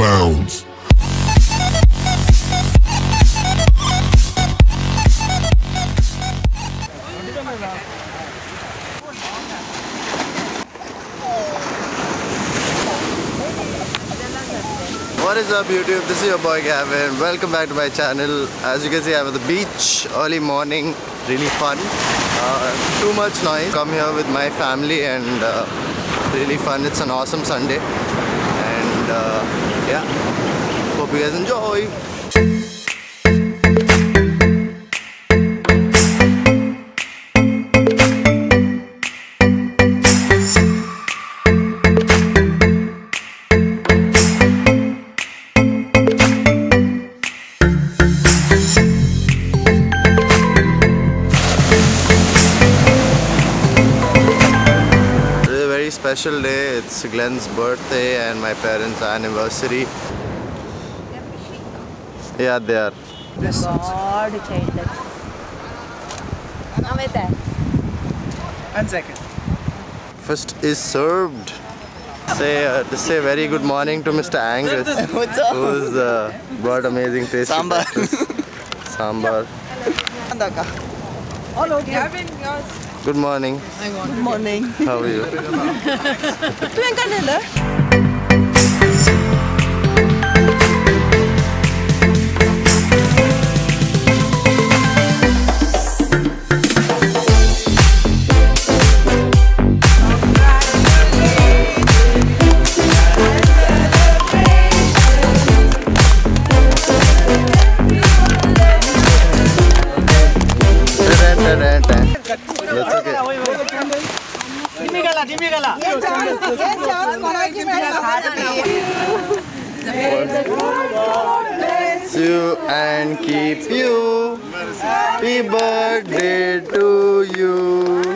bounds. What is up YouTube, this is your boy Gavin. Welcome back to my channel. As you can see, I'm at the beach, early morning, really fun. Too much noise. Come here with my family and really fun. It's an awesome Sunday and yeah, hope you guys enjoy. Special day. It's Glenn's birthday and my parents' anniversary. Yeah, they are. God, child. One second. First is served. Say very good morning to Mr. Angus, who's brought amazing tasty Sambar. Sambar. All okay. Gavin, yours. Good morning. Good morning. How are you? That's okay. Bless you and keep you. Happy birthday to you.